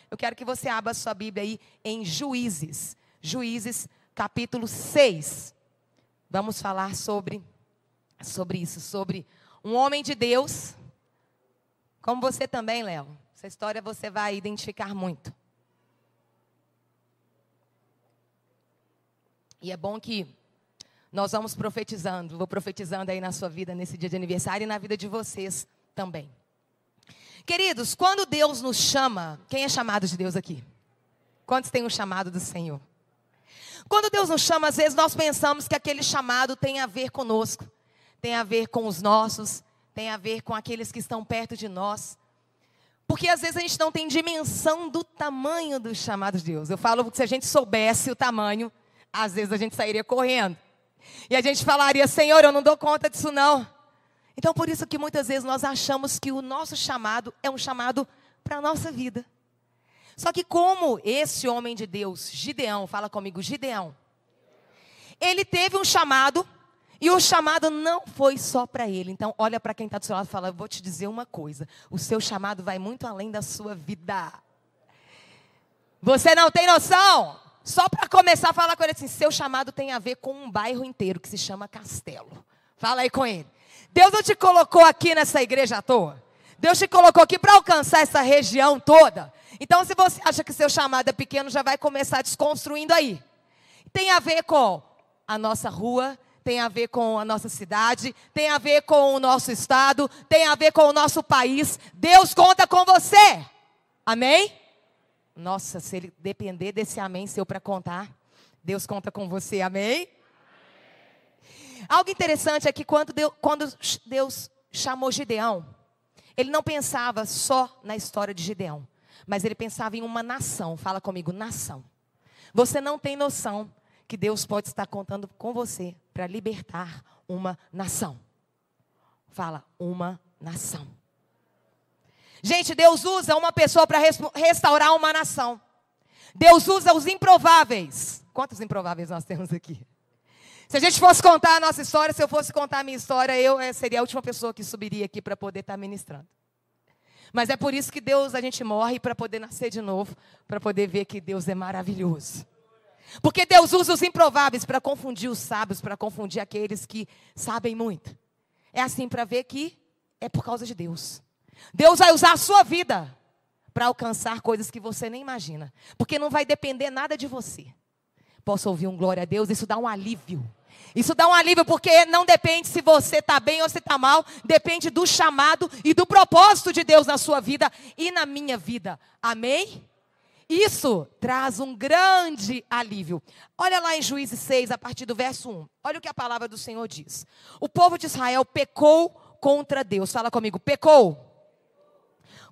eu quero que você abra a sua Bíblia aí em Juízes. Juízes, capítulo 6. Vamos falar sobre isso, sobre um homem de Deus, como você também, Léo. Essa história você vai identificar muito. E é bom que nós vamos profetizando, vou profetizando aí na sua vida, nesse dia de aniversário e na vida de vocês também. Queridos, quando Deus nos chama, quem é chamado de Deus aqui? Quantos têm um chamado do Senhor? Quando Deus nos chama, às vezes nós pensamos que aquele chamado tem a ver conosco, tem a ver com os nossos, tem a ver com aqueles que estão perto de nós. Porque às vezes a gente não tem dimensão do tamanho do chamado de Deus. Eu falo que se a gente soubesse o tamanho, às vezes a gente sairia correndo. E a gente falaria, Senhor, eu não dou conta disso não. Então por isso que muitas vezes nós achamos que o nosso chamado é um chamado para a nossa vida. Só que como esse homem de Deus, Gideão, fala comigo, Gideão. Ele teve um chamado e o chamado não foi só para ele. Então olha para quem está do seu lado e fala, eu vou te dizer uma coisa. O seu chamado vai muito além da sua vida. Você não tem noção? Só para começar a falar com ele assim, seu chamado tem a ver com um bairro inteiro que se chama Castelo. Fala aí com ele. Deus não te colocou aqui nessa igreja à toa. Deus te colocou aqui para alcançar essa região toda. Então se você acha que seu chamado é pequeno, já vai começar desconstruindo aí. Tem a ver com a nossa rua, tem a ver com a nossa cidade, tem a ver com o nosso estado, tem a ver com o nosso país. Deus conta com você. Amém? Nossa, se ele depender desse amém seu para contar, Deus conta com você, amém? Algo interessante é que quando Deus chamou Gideão, ele não pensava só na história de Gideão, mas ele pensava em uma nação. Fala comigo, nação. Você não tem noção que Deus pode estar contando com você para libertar uma nação. Fala, uma nação. Gente, Deus usa uma pessoa para restaurar uma nação. Deus usa os improváveis. Quantos improváveis nós temos aqui? Se a gente fosse contar a nossa história, se eu fosse contar a minha história, eu seria a última pessoa que subiria aqui para poder estar ministrando. Mas é por isso que a gente morre para poder nascer de novo, para poder ver que Deus é maravilhoso. Porque Deus usa os improváveis para confundir os sábios, para confundir aqueles que sabem muito. É assim para ver que é por causa de Deus. Deus vai usar a sua vida para alcançar coisas que você nem imagina. Porque não vai depender nada de você. Posso ouvir um glória a Deus? Isso dá um alívio. Isso dá um alívio porque não depende se você está bem ou se está mal. Depende do chamado e do propósito de Deus na sua vida e na minha vida. Amém? Isso traz um grande alívio. Olha lá em Juízes 6, a partir do verso 1. Olha o que a palavra do Senhor diz. O povo de Israel pecou contra Deus. Fala comigo, pecou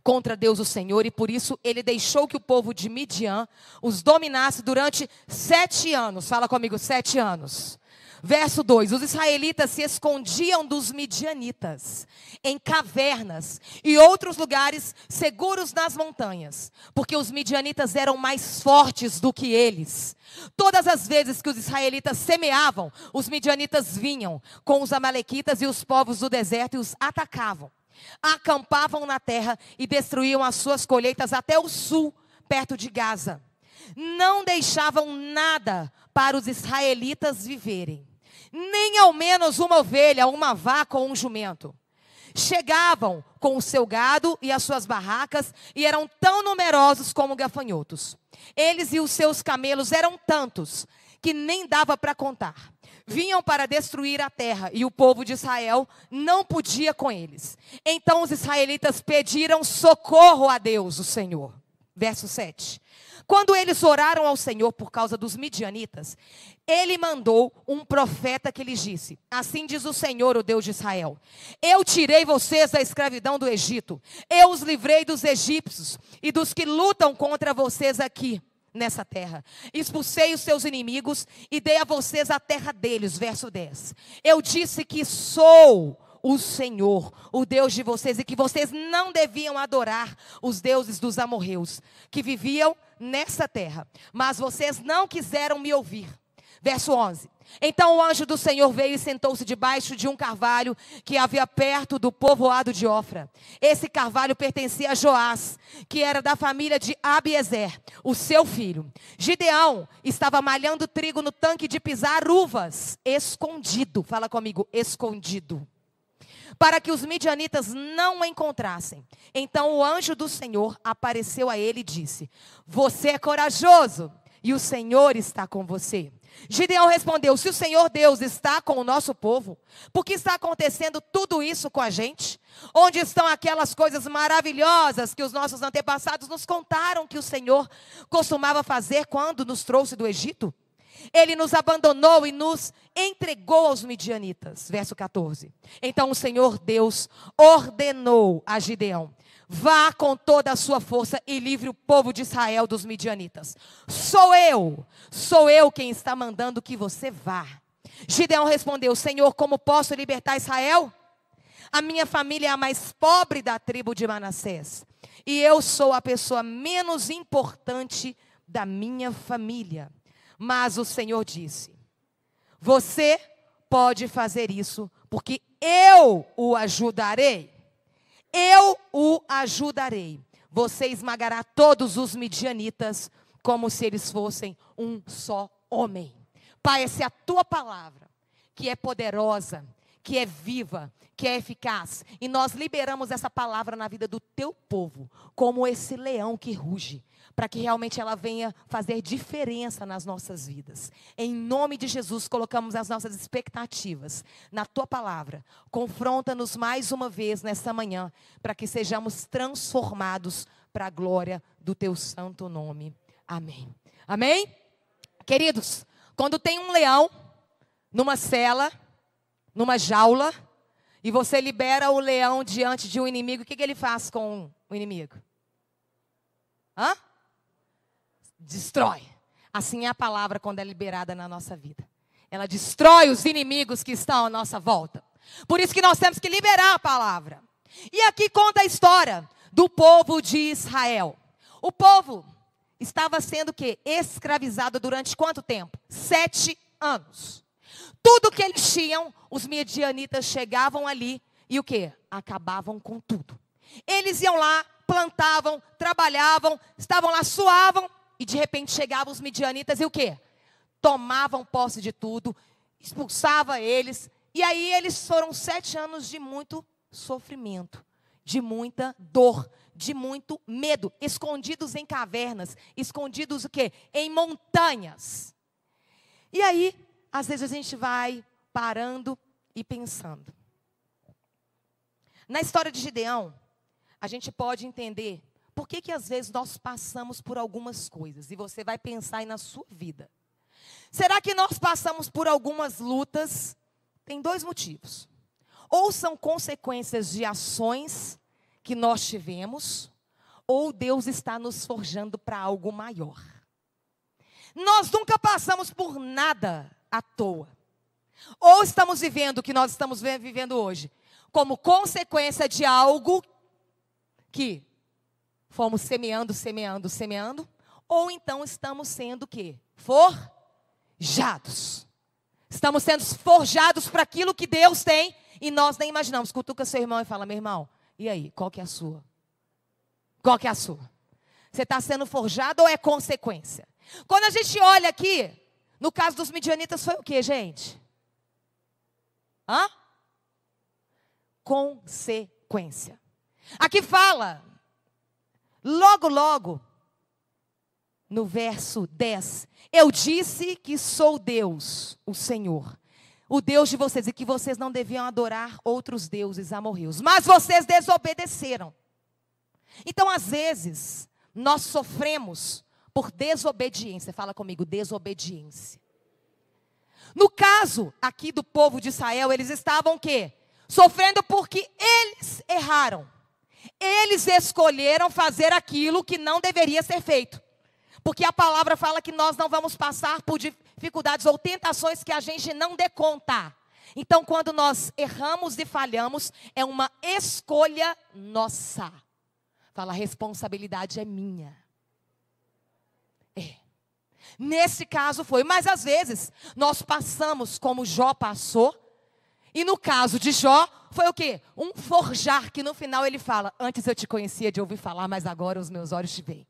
contra Deus o Senhor, e por isso ele deixou que o povo de Midian os dominasse durante 7 anos. Fala comigo, 7 anos. Verso 2, os israelitas se escondiam dos midianitas em cavernas e outros lugares seguros nas montanhas, porque os midianitas eram mais fortes do que eles. Todas as vezes que os israelitas semeavam, os midianitas vinham com os amalequitas e os povos do deserto e os atacavam. Acampavam na terra e destruíam as suas colheitas até o sul, perto de Gaza. Não deixavam nada para os israelitas viverem, nem ao menos uma ovelha, uma vaca ou um jumento. Chegavam com o seu gado e as suas barracas e eram tão numerosos como gafanhotos. Eles e os seus camelos eram tantos que nem dava para contar. Vinham para destruir a terra e o povo de Israel não podia com eles. Então os israelitas pediram socorro a Deus, o Senhor. Verso 7. Quando eles oraram ao Senhor por causa dos midianitas, ele mandou um profeta que lhes disse: assim diz o Senhor, o Deus de Israel: eu tirei vocês da escravidão do Egito, eu os livrei dos egípcios e dos que lutam contra vocês aqui nessa terra. Expulsei os seus inimigos e dei a vocês a terra deles. Verso 10. Eu disse que sou o Senhor, o Deus de vocês, e que vocês não deviam adorar os deuses dos amorreus que viviam nessa terra. Mas vocês não quiseram me ouvir. Verso 11. Então o anjo do Senhor veio e sentou-se debaixo de um carvalho que havia perto do povoado de Ofra. Esse carvalho pertencia a Joás, que era da família de Abiezer, o seu filho. Gideão estava malhando trigo no tanque de pisar uvas, escondido. Fala comigo, escondido. Para que os midianitas não o encontrassem. Então o anjo do Senhor apareceu a ele e disse: você é corajoso e o Senhor está com você. Gideão respondeu: se o Senhor Deus está com o nosso povo, por que está acontecendo tudo isso com a gente? Onde estão aquelas coisas maravilhosas que os nossos antepassados nos contaram que o Senhor costumava fazer quando nos trouxe do Egito? Ele nos abandonou e nos entregou aos midianitas. Verso 14. Então o Senhor Deus ordenou a Gideão: vá com toda a sua força e livre o povo de Israel dos midianitas. Sou eu quem está mandando que você vá. Gideão respondeu: Senhor, como posso libertar Israel? A minha família é a mais pobre da tribo de Manassés, e eu sou a pessoa menos importante da minha família. Mas o Senhor disse: você pode fazer isso, porque eu o ajudarei. Eu o ajudarei. Você esmagará todos os midianitas como se eles fossem um só homem. Pai, essa é a tua palavra, que é poderosa, que é viva, que é eficaz. E nós liberamos essa palavra na vida do teu povo, como esse leão que ruge, para que realmente ela venha fazer diferença nas nossas vidas. Em nome de Jesus, colocamos as nossas expectativas na tua palavra. Confronta-nos mais uma vez nesta manhã, para que sejamos transformados para a glória do teu santo nome. Amém. Amém? Queridos, quando tem um leão numa cela, numa jaula, e você libera o leão diante de um inimigo, o que ele faz com o inimigo? Hã? Destrói. Assim é a palavra quando é liberada na nossa vida. Ela destrói os inimigos que estão à nossa volta. Por isso que nós temos que liberar a palavra. E aqui conta a história do povo de Israel. O povo estava sendo o quê? Escravizado durante quanto tempo? 7 anos. Tudo que eles tinham, os midianitas chegavam ali e o quê? Acabavam com tudo. Eles iam lá, plantavam, trabalhavam, estavam lá, suavam, e de repente chegavam os midianitas e o quê? Tomavam posse de tudo, expulsava eles. E aí eles foram 7 anos de muito sofrimento, de muita dor, de muito medo, escondidos em cavernas, escondidos o quê? Em montanhas. E aí, às vezes a gente vai parando e pensando. Na história de Gideão, a gente pode entender por que às vezes nós passamos por algumas coisas. E você vai pensar aí na sua vida. Será que nós passamos por algumas lutas? Tem 2 motivos. Ou são consequências de ações que nós tivemos, ou Deus está nos forjando para algo maior. Nós nunca passamos por nada à toa. Ou estamos vivendo o que nós estamos vivendo hoje, como consequência de algo que fomos semeando, ou então estamos sendo o quê? Forjados. Estamos sendo forjados para aquilo que Deus tem e nós nem imaginamos. Cutuca seu irmão e fala: meu irmão, e aí, qual que é a sua? Qual que é a sua? Você está sendo forjado ou é consequência? Quando a gente olha aqui, no caso dos midianitas foi o quê, gente? Hã? Consequência. Aqui fala, logo, no verso 10, eu disse que sou Deus, o Senhor, o Deus de vocês, e que vocês não deviam adorar outros deuses amorreus, mas vocês desobedeceram. Então, às vezes, nós sofremos por desobediência. Fala comigo, desobediência. No caso aqui do povo de Israel, eles estavam o quê? Sofrendo porque eles erraram. Eles escolheram fazer aquilo que não deveria ser feito. Porque a palavra fala que nós não vamos passar por dificuldades ou tentações que a gente não dê conta. Então, quando nós erramos e falhamos, é uma escolha nossa. Fala, a responsabilidade é minha. É. Nesse caso foi. Mas às vezes, nós passamos como Jó passou. E no caso de Jó, foi o quê? Um forjar, que no final ele fala: antes eu te conhecia de ouvir falar, mas agora os meus olhos te veem.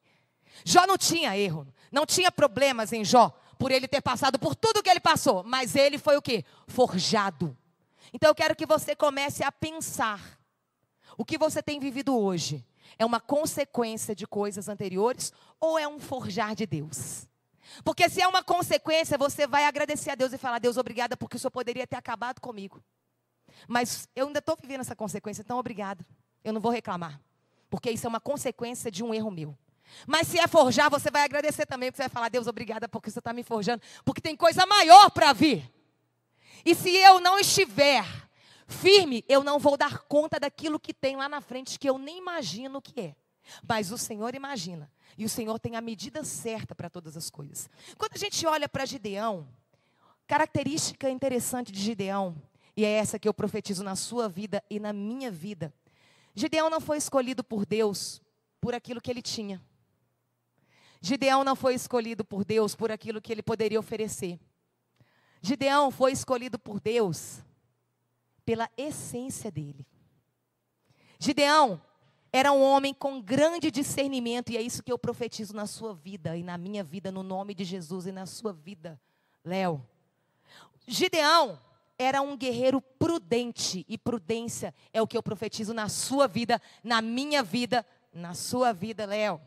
Jó não tinha erro, não tinha problemas em Jó, por ele ter passado por tudo que ele passou. Mas ele foi o quê? Forjado. Então eu quero que você comece a pensar. O que você tem vivido hoje é uma consequência de coisas anteriores ou é um forjar de Deus? Porque se é uma consequência, você vai agradecer a Deus e falar: Deus, obrigada, porque o Senhor poderia ter acabado comigo. Mas eu ainda estou vivendo essa consequência, então obrigado. Eu não vou reclamar, porque isso é uma consequência de um erro meu. Mas se é forjar, você vai agradecer também, porque você vai falar: Deus, obrigada, porque você está me forjando, porque tem coisa maior para vir. E se eu não estiver firme, eu não vou dar conta daquilo que tem lá na frente, que eu nem imagino o que é. Mas o Senhor imagina. E o Senhor tem a medida certa para todas as coisas. Quando a gente olha para Gideão, característica interessante de Gideão, e é essa que eu profetizo na sua vida e na minha vida. Gideão não foi escolhido por Deus por aquilo que ele tinha. Gideão não foi escolhido por Deus por aquilo que ele poderia oferecer. Gideão foi escolhido por Deus pela essência dele. Gideão era um homem com grande discernimento, e é isso que eu profetizo na sua vida e na minha vida, no nome de Jesus, e na sua vida, Léo. Gideão era um guerreiro prudente, e prudência é o que eu profetizo na sua vida, na minha vida, na sua vida, Léo.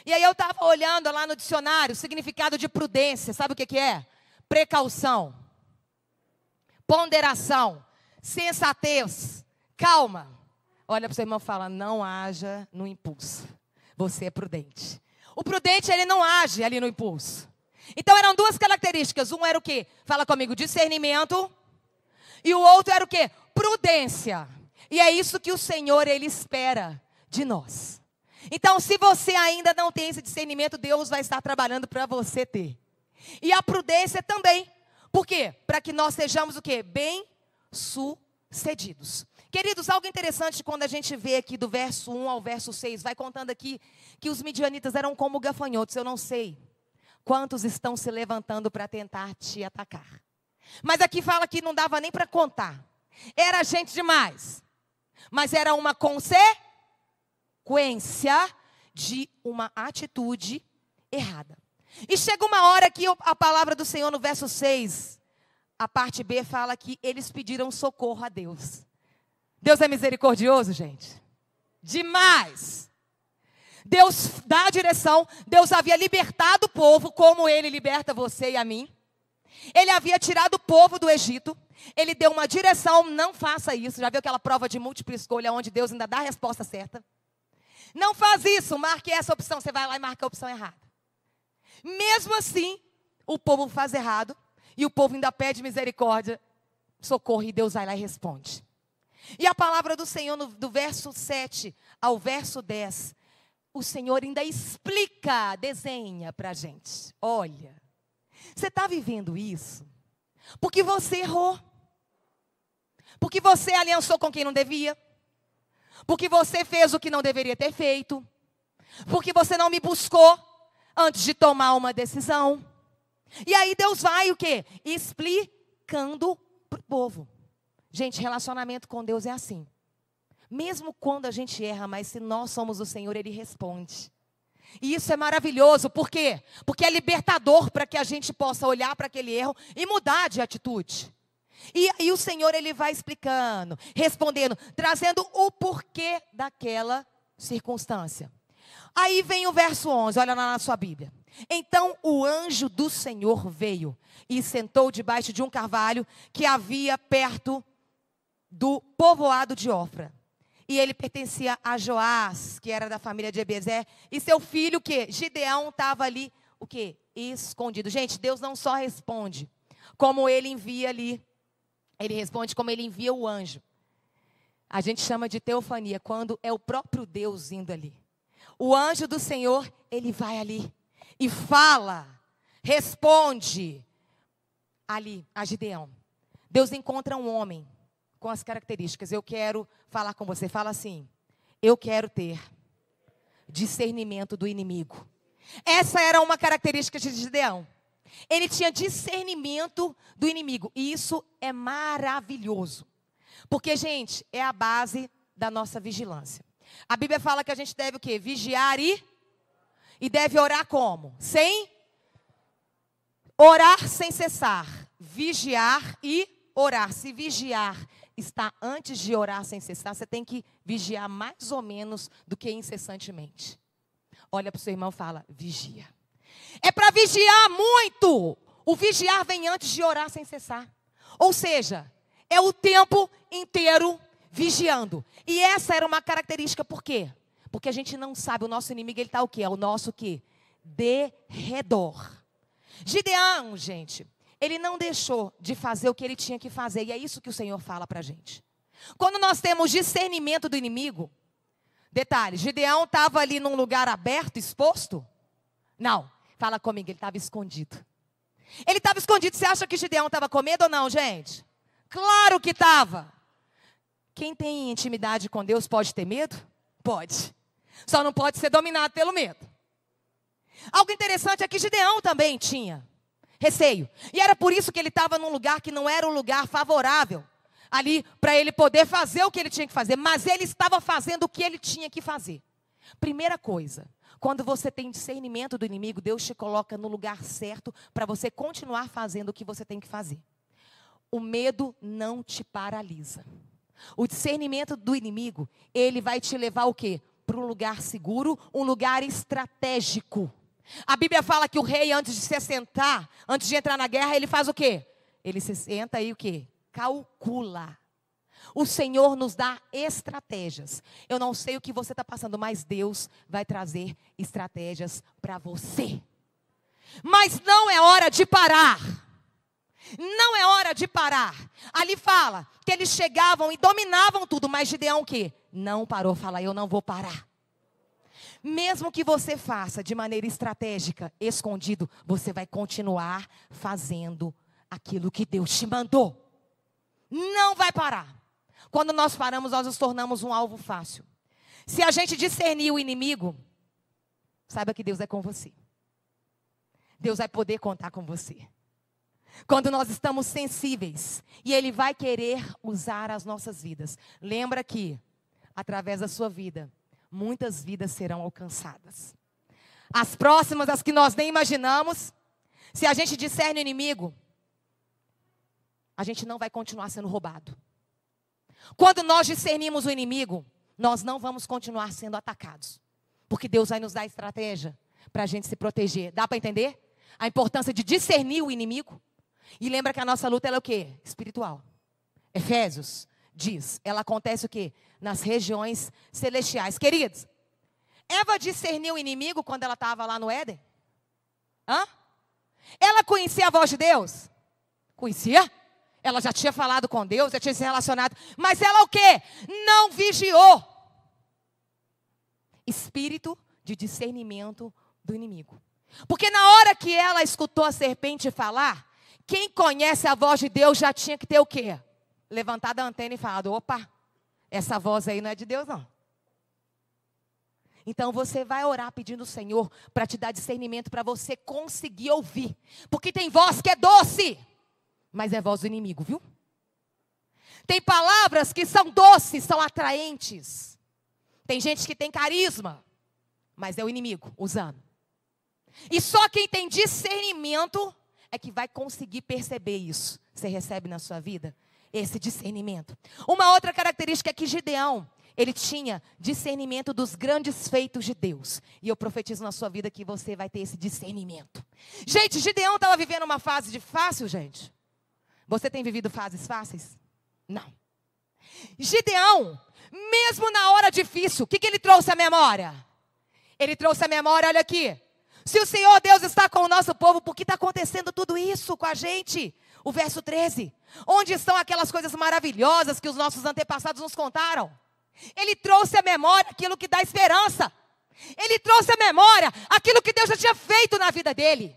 E aí eu estava olhando lá no dicionário, o significado de prudência, sabe o que é? Precaução, ponderação, sensatez, calma. Olha para o seu irmão e fala: não haja no impulso. Você é prudente. O prudente, ele não age ali no impulso. Então eram duas características. Um era o quê? Fala comigo: discernimento. E o outro era o quê? Prudência. E é isso que o Senhor, ele espera de nós. Então, se você ainda não tem esse discernimento, Deus vai estar trabalhando para você ter. E a prudência também. Por quê? Para que nós sejamos o quê? Bem-sucedidos. Queridos, algo interessante quando a gente vê aqui do verso 1 ao verso 6, vai contando aqui que os midianitas eram como gafanhotos. Eu não sei quantos estão se levantando para tentar te atacar. Mas aqui fala que não dava nem para contar. Era gente demais. Mas era uma consequência de uma atitude errada. E chega uma hora que a palavra do Senhor no verso 6, a parte B, fala que eles pediram socorro a Deus. Deus é misericordioso, gente? Demais. Deus dá a direção. Deus havia libertado o povo, como Ele liberta você e a mim. Ele havia tirado o povo do Egito. Ele deu uma direção: não faça isso. Já viu aquela prova de múltipla escolha, onde Deus ainda dá a resposta certa? Não faz isso, marque essa opção. Você vai lá e marca a opção errada. Mesmo assim, o povo faz errado. E o povo ainda pede misericórdia, socorro, e Deus vai lá e responde. E a palavra do Senhor, do verso 7 ao verso 10, o Senhor ainda explica, desenha para a gente. Olha, você está vivendo isso porque você errou. Porque você aliançou com quem não devia. Porque você fez o que não deveria ter feito. Porque você não me buscou antes de tomar uma decisão. E aí Deus vai o quê? Explicando para o povo. Gente, relacionamento com Deus é assim. Mesmo quando a gente erra, mas se nós somos o Senhor, Ele responde. E isso é maravilhoso. Por quê? Porque é libertador para que a gente possa olhar para aquele erro e mudar de atitude. E aí o Senhor, Ele vai explicando, respondendo, trazendo o porquê daquela circunstância. Aí vem o verso 11, olha lá na sua Bíblia. Então o anjo do Senhor veio e sentou debaixo de um carvalho que havia perto do povoado de Ofra. E ele pertencia a Joás, que era da família de Ebezer. E seu filho, o quê? Gideão, estava ali, o quê? Escondido. Gente, Deus não só responde como Ele envia ali. Ele responde como Ele envia o anjo. A gente chama de teofania, quando é o próprio Deus indo ali. O anjo do Senhor, ele vai ali e fala, responde ali a Gideão. Deus encontra um homem com as características. Eu quero falar com você. Fala assim: eu quero ter discernimento do inimigo. Essa era uma característica de Gideão. Ele tinha discernimento do inimigo. E isso é maravilhoso. Porque, gente, é a base da nossa vigilância. A Bíblia fala que a gente deve o quê? Vigiar e deve orar como? Orar sem cessar. Vigiar e orar. Se vigiar está antes de orar sem cessar, você tem que vigiar mais ou menos do que incessantemente. Olha para o seu irmão e fala, vigia. É para vigiar muito. O vigiar vem antes de orar sem cessar. Ou seja, é o tempo inteiro vigiando. E essa era uma característica, por quê? Porque a gente não sabe, o nosso inimigo, ele está o quê? É o nosso o quê? Derredor. Gideão, gente, ele não deixou de fazer o que ele tinha que fazer. E é isso que o Senhor fala para a gente. Quando nós temos discernimento do inimigo, detalhe, Gideão estava ali num lugar aberto, exposto? Não, fala comigo, ele estava escondido. Ele estava escondido, você acha que Gideão estava com medo ou não, gente? Claro que estava. Quem tem intimidade com Deus pode ter medo? Pode. Só não pode ser dominado pelo medo. Algo interessante é que Gideão também tinha receio. E era por isso que ele estava num lugar que não era um lugar favorável. Ali para ele poder fazer o que ele tinha que fazer. Mas ele estava fazendo o que ele tinha que fazer. Primeira coisa, quando você tem discernimento do inimigo, Deus te coloca no lugar certo para você continuar fazendo o que você tem que fazer. O medo não te paralisa. O discernimento do inimigo, ele vai te levar o quê? Para um lugar seguro, um lugar estratégico. A Bíblia fala que o rei, antes de se assentar, antes de entrar na guerra, ele faz o quê? Ele se senta e o quê? Calcula. O Senhor nos dá estratégias. Eu não sei o que você está passando, mas Deus vai trazer estratégias para você. Mas não é hora de parar. Não é hora de parar. Ali fala que eles chegavam e dominavam tudo, mas Gideão o quê? Não parou, fala, eu não vou parar. Mesmo que você faça de maneira estratégica, escondido, você vai continuar fazendo aquilo que Deus te mandou. Não vai parar. Quando nós paramos, nós nos tornamos um alvo fácil. Se a gente discernir o inimigo, saiba que Deus é com você. Deus vai poder contar com você. Quando nós estamos sensíveis, e Ele vai querer usar as nossas vidas. Lembra que, através da sua vida, muitas vidas serão alcançadas. As próximas, as que nós nem imaginamos, se a gente discerne o inimigo, a gente não vai continuar sendo roubado. Quando nós discernimos o inimigo, nós não vamos continuar sendo atacados. Porque Deus vai nos dar estratégia para a gente se proteger. Dá para entender? A importância de discernir o inimigo. E lembra que a nossa luta ela é o quê? Espiritual. Efésios diz, ela acontece o quê? Nas regiões celestiais. Queridos, Eva discerniu o inimigo quando ela estava lá no Éden? Hã? Ela conhecia a voz de Deus? Conhecia? Ela já tinha falado com Deus, já tinha se relacionado. Mas ela o quê? Não vigiou. Espírito de discernimento do inimigo. Porque na hora que ela escutou a serpente falar, quem conhece a voz de Deus já tinha que ter o quê? Levantado a antena e falado, opa, essa voz aí não é de Deus não. Então você vai orar pedindo ao Senhor para te dar discernimento para você conseguir ouvir. Porque tem voz que é doce, mas é voz do inimigo, viu? Tem palavras que são doces, são atraentes. Tem gente que tem carisma, mas é o inimigo usando. E só quem tem discernimento é que vai conseguir perceber isso. Você recebe na sua vida esse discernimento. Uma outra característica é que Gideão, ele tinha discernimento dos grandes feitos de Deus. E eu profetizo na sua vida que você vai ter esse discernimento. Gente, Gideão estava vivendo uma fase de fácil, gente. Você tem vivido fases fáceis? Não. Gideão, mesmo na hora difícil, o que ele trouxe à memória? Ele trouxe à memória, olha aqui. Se o Senhor Deus está com o nosso povo, por que está acontecendo tudo isso com a gente? O verso 13. Onde estão aquelas coisas maravilhosas que os nossos antepassados nos contaram? Ele trouxe à memória aquilo que dá esperança. Ele trouxe à memória aquilo que Deus já tinha feito na vida dele.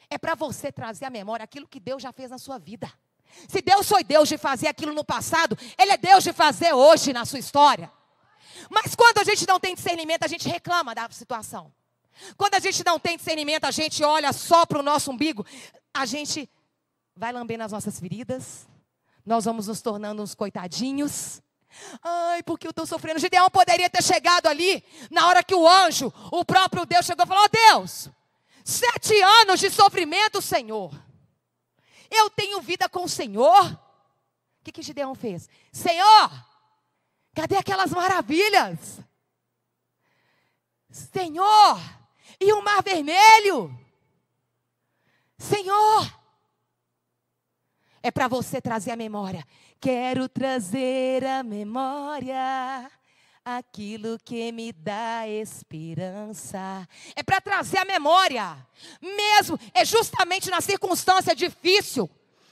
É para você trazer à memória aquilo que Deus já fez na sua vida. Se Deus foi Deus de fazer aquilo no passado, Ele é Deus de fazer hoje na sua história. Mas quando a gente não tem discernimento, a gente reclama da situação. Quando a gente não tem discernimento, a gente olha só para o nosso umbigo, a gente vai lambendo as nossas feridas, nós vamos nos tornando uns coitadinhos. Ai, porque eu estou sofrendo. Gideão poderia ter chegado ali, na hora que o anjo, o próprio Deus chegou e falou: Deus, 7 anos de sofrimento, Senhor. Eu tenho vida com o Senhor. O que Gideão fez? Senhor, cadê aquelas maravilhas? Senhor, e o mar vermelho? Senhor, é para você trazer a memória. Quero trazer a memória aquilo que me dá esperança. É para trazer a memória. Mesmo, é justamente na circunstância difícil.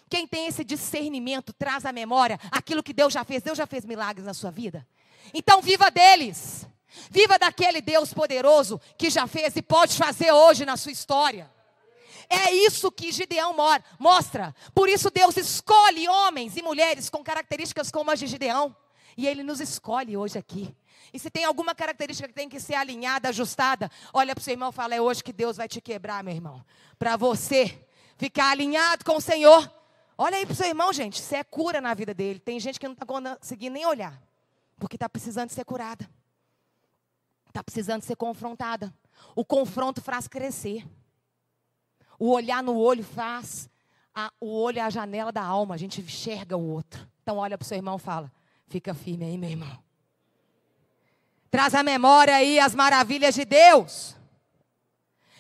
Quem tem esse discernimento traz à memória aquilo que Deus já fez. Deus já fez milagres na sua vida. Então viva deles. Viva daquele Deus poderoso que já fez e pode fazer hoje na sua história. É isso que Gideão mostra. Por isso Deus escolhe homens e mulheres com características como as de Gideão. E Ele nos escolhe hoje aqui. E se tem alguma característica que tem que ser alinhada, ajustada, olha para o seu irmão e fala: é hoje que Deus vai te quebrar, meu irmão. Para você ficar alinhado com o Senhor. Olha aí para o seu irmão, gente. Isso é cura na vida dele. Tem gente que não está conseguindo nem olhar. Porque está precisando ser curada. Está precisando ser confrontada. O confronto faz crescer. O olhar no olho faz. O olho é a janela da alma. A gente enxerga o outro. Então olha para o seu irmão e fala: fica firme aí, meu irmão. Traz à memória aí as maravilhas de Deus.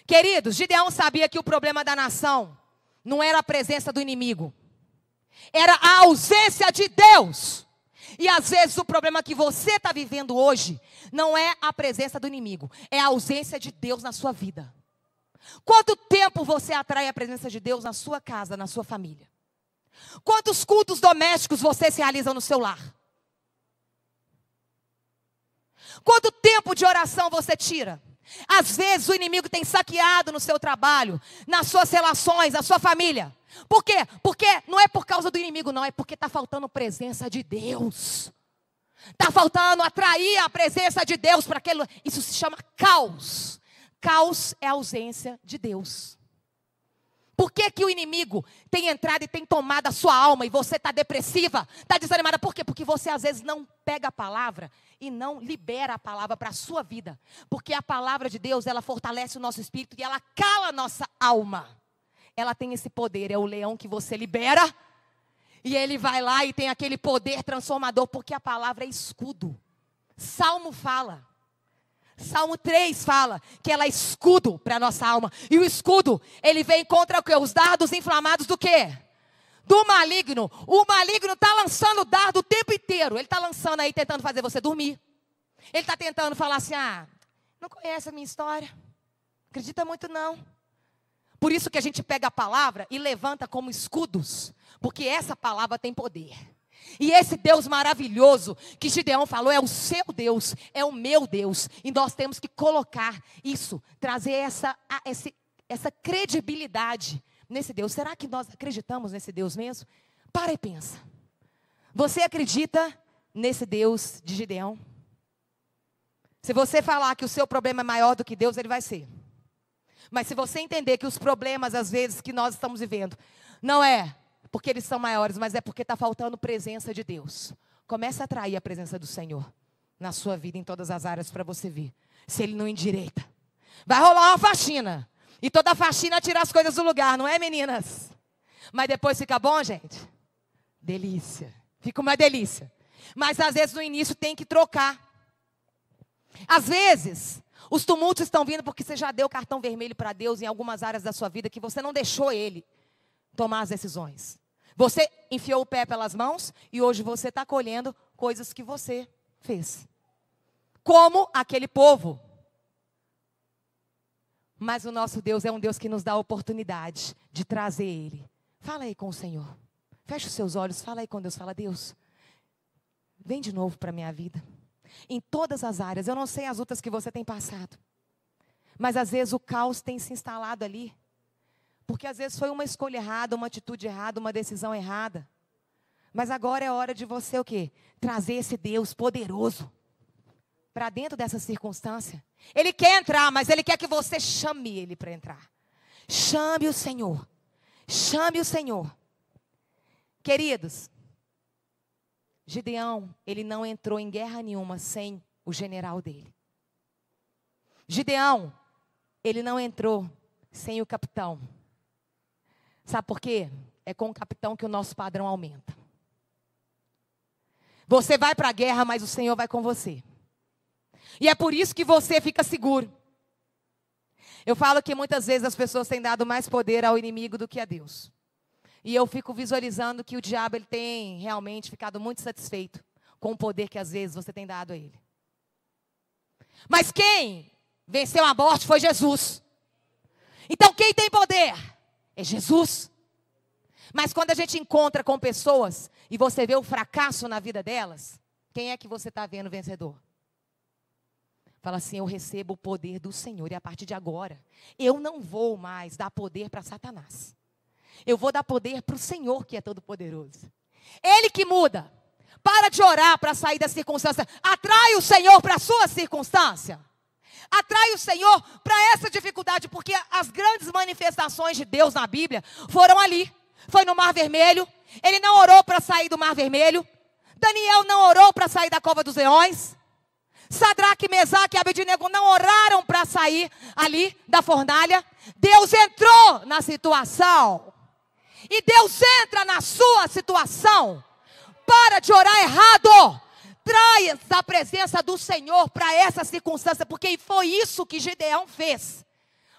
Queridos, Gideão sabia que o problema da nação não era a presença do inimigo. Era a ausência de Deus. E às vezes o problema que você está vivendo hoje não é a presença do inimigo. É a ausência de Deus na sua vida. Quanto tempo você atrai a presença de Deus na sua casa, na sua família? Quantos cultos domésticos você se realiza no seu lar? Quanto tempo de oração você tira? Às vezes o inimigo tem saqueado no seu trabalho, nas suas relações, na sua família. Por quê? Porque não é por causa do inimigo, não. É porque está faltando presença de Deus. Está faltando atrair a presença de Deus para aquele... Isso se chama caos. Caos é a ausência de Deus. Por que que o inimigo tem entrado e tem tomado a sua alma e você está depressiva, está desanimada? Por quê? Porque você às vezes não pega a palavra e não libera a palavra para a sua vida. Porque a palavra de Deus, ela fortalece o nosso espírito e ela cala a nossa alma. Ela tem esse poder, é o leão que você libera e ele vai lá e tem aquele poder transformador, porque a palavra é escudo. Salmo 3 fala que ela é escudo para a nossa alma. E o escudo, ele vem contra o quê? Os dardos inflamados do quê? Do maligno. O maligno está lançando dardo o tempo inteiro. Ele está lançando aí, tentando fazer você dormir. Ele está tentando falar assim: não conhece a minha história. Acredita muito não. Por isso que a gente pega a palavra e levanta como escudos. Porque essa palavra tem poder. E esse Deus maravilhoso que Gideão falou é o seu Deus, é o meu Deus. E nós temos que colocar isso, trazer essa credibilidade nesse Deus. Será que nós acreditamos nesse Deus mesmo? Para e pensa. Você acredita nesse Deus de Gideão? Se você falar que o seu problema é maior do que Deus, ele vai ser. Mas se você entender que os problemas, às vezes, que nós estamos vivendo, não é porque eles são maiores, mas é porque está faltando presença de Deus. Comece a atrair a presença do Senhor na sua vida, em todas as áreas, para você ver. Se Ele não endireita, vai rolar uma faxina. E toda faxina tira as coisas do lugar, não é, meninas? Mas depois fica bom, gente? Delícia. Fica uma delícia. Mas às vezes no início tem que trocar. Às vezes os tumultos estão vindo porque você já deu cartão vermelho para Deus em algumas áreas da sua vida que você não deixou Ele tomar as decisões. Você enfiou o pé pelas mãos e hoje você está colhendo coisas que você fez. Como aquele povo. Mas o nosso Deus é um Deus que nos dá a oportunidade de trazer Ele. Fala aí com o Senhor. Feche os seus olhos, fala aí com Deus. Fala: Deus, vem de novo para a minha vida. Em todas as áreas. Eu não sei as lutas que você tem passado. Mas às vezes o caos tem se instalado ali. Porque às vezes foi uma escolha errada, uma atitude errada, uma decisão errada. Mas agora é hora de você o quê? Trazer esse Deus poderoso para dentro dessa circunstância. Ele quer entrar, mas ele quer que você chame ele para entrar. Chame o Senhor. Chame o Senhor. Queridos, Gideão, ele não entrou em guerra nenhuma sem o general dele. Gideão, ele não entrou sem o capitão. Sabe por quê? É com o capitão que o nosso padrão aumenta. Você vai para a guerra, mas o Senhor vai com você. E é por isso que você fica seguro. Eu falo que muitas vezes as pessoas têm dado mais poder ao inimigo do que a Deus. E eu fico visualizando que o diabo ele tem realmente ficado muito satisfeito com o poder que às vezes você tem dado a ele. Mas quem venceu a morte foi Jesus. Então quem tem poder é Jesus. Mas quando a gente encontra com pessoas e você vê o fracasso na vida delas, quem é que você está vendo vencedor? Fala assim, eu recebo o poder do Senhor e a partir de agora, eu não vou mais dar poder para Satanás. Eu vou dar poder para o Senhor que é todo poderoso. Ele que muda. Para de orar para sair da circunstância. Atrai o Senhor para a sua circunstância. Atrai o Senhor para essa dificuldade, porque as grandes manifestações de Deus na Bíblia foram ali. Foi no Mar Vermelho. Ele não orou para sair do Mar Vermelho. Daniel não orou para sair da cova dos leões. Sadraque, Mesaque e Abednego não oraram para sair ali da fornalha. Deus entrou na situação. E Deus entra na sua situação. Para de orar errado. Traz a presença do Senhor para essa circunstância, porque foi isso que Gideão fez.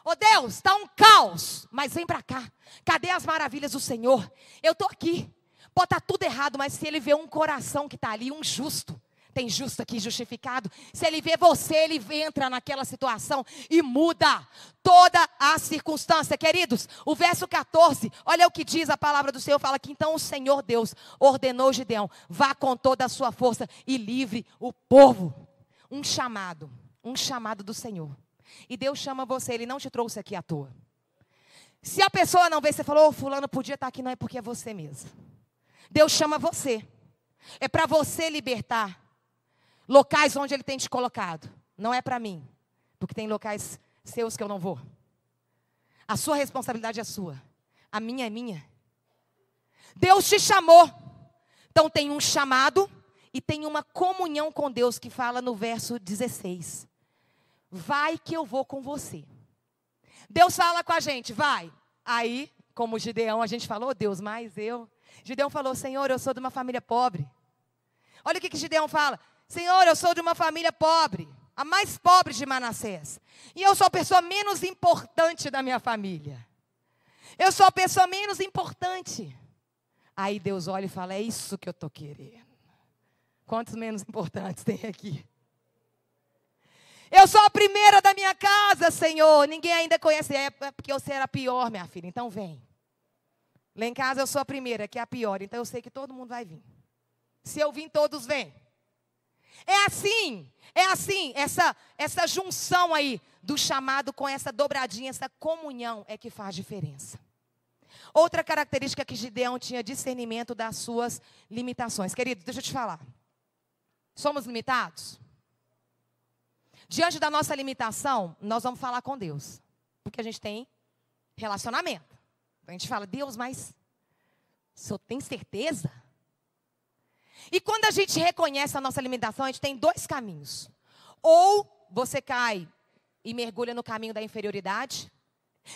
Oh Deus, está um caos, mas vem para cá. Cadê as maravilhas do Senhor? Eu estou aqui. Pode estar tudo errado, mas se ele vê um coração que está ali, um justo. Tem justo aqui, justificado. Se ele vê você, ele entra naquela situação e muda toda a circunstância. Queridos, o verso 14, olha o que diz a palavra do Senhor. Fala que então o Senhor Deus ordenou Gideão, vá com toda a sua força e livre o povo. Um chamado do Senhor. E Deus chama você, Ele não te trouxe aqui à toa. Se a pessoa não vê, você falou, fulano podia estar aqui, não é porque é você mesmo. Deus chama você. É para você libertar locais onde Ele tem te colocado. Não é para mim. Porque tem locais seus que eu não vou. A sua responsabilidade é sua. A minha é minha. Deus te chamou. Então tem um chamado e tem uma comunhão com Deus que fala no verso 16. Vai que eu vou com você. Deus fala com a gente, vai. Aí, como Gideão, a gente falou, Deus, mas eu. Gideão falou, Senhor, eu sou de uma família pobre. Olha o que Gideão fala. Senhor, eu sou de uma família pobre, a mais pobre de Manassés. E eu sou a pessoa menos importante da minha família. Eu sou a pessoa menos importante. Aí Deus olha e fala, é isso que eu estou querendo. Quantos menos importantes tem aqui? Eu sou a primeira da minha casa, Senhor. Ninguém ainda conhece. É porque você era pior, minha filha. Então vem. Lá em casa eu sou a primeira, que é a pior. Então eu sei que todo mundo vai vir. Se eu vim, todos vêm. É assim, essa junção aí do chamado com essa dobradinha, essa comunhão é que faz diferença. Outra característica que Gideão tinha discernimento das suas limitações. Querido, deixa eu te falar. Somos limitados? Diante da nossa limitação, nós vamos falar com Deus. Porque a gente tem relacionamento. A gente fala, Deus, mas o Senhor tem certeza? E quando a gente reconhece a nossa limitação, a gente tem dois caminhos. Ou você cai e mergulha no caminho da inferioridade.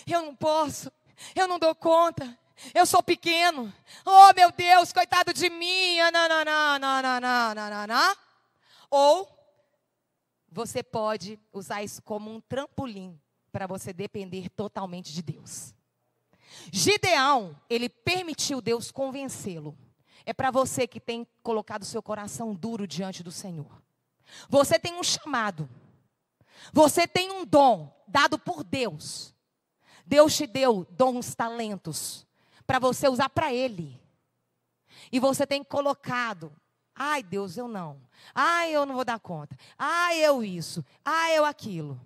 Eu não posso, eu não dou conta, eu sou pequeno. Oh, meu Deus, coitado de mim. Não. Ou você pode usar isso como um trampolim para você depender totalmente de Deus. Gideão, ele permitiu Deus convencê-lo. É para você que tem colocado seu coração duro diante do Senhor. Você tem um chamado. Você tem um dom dado por Deus. Deus te deu dons, talentos, para você usar para Ele. E você tem colocado, ai Deus, eu não. Ai, eu não vou dar conta. Ai, eu isso. Ai, eu aquilo.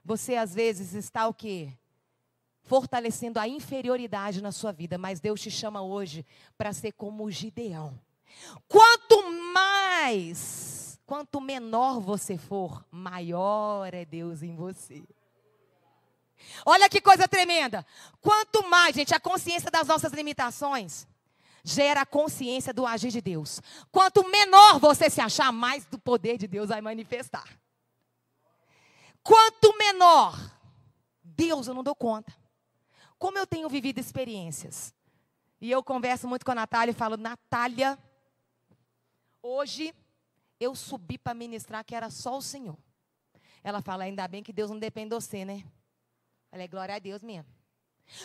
Você às vezes está o quê? Fortalecendo a inferioridade na sua vida, mas Deus te chama hoje para ser como Gideão. Quanto mais quanto menor você for, maior é Deus em você. Olha que coisa tremenda. Quanto mais, gente, a consciência das nossas limitações gera a consciência do agir de Deus. Quanto menor você se achar, mais do poder de Deus vai manifestar. Quanto menor, Deus, eu não dou conta. Como eu tenho vivido experiências. E eu converso muito com a Natália e falo, Natália, hoje eu subi para ministrar que era só o Senhor. Ela fala, ainda bem que Deus não depende de você, né? Ela é glória a Deus mesmo.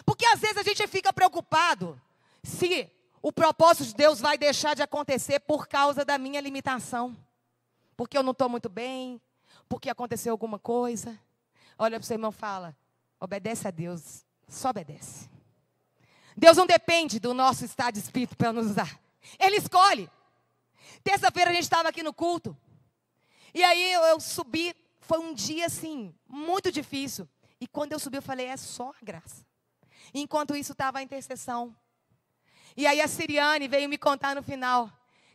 Porque às vezes a gente fica preocupado se o propósito de Deus vai deixar de acontecer por causa da minha limitação. Porque eu não estou muito bem, porque aconteceu alguma coisa. Olha para o seu irmão e fala, obedece a Deus, só obedece. Deus não depende do nosso estado de espírito para nos usar. Ele escolhe. Terça-feira a gente estava aqui no culto. E aí eu subi, foi um dia assim, muito difícil. E quando eu subi eu falei, é só a graça. Enquanto isso estava a intercessão. E aí a Siriane veio me contar no final,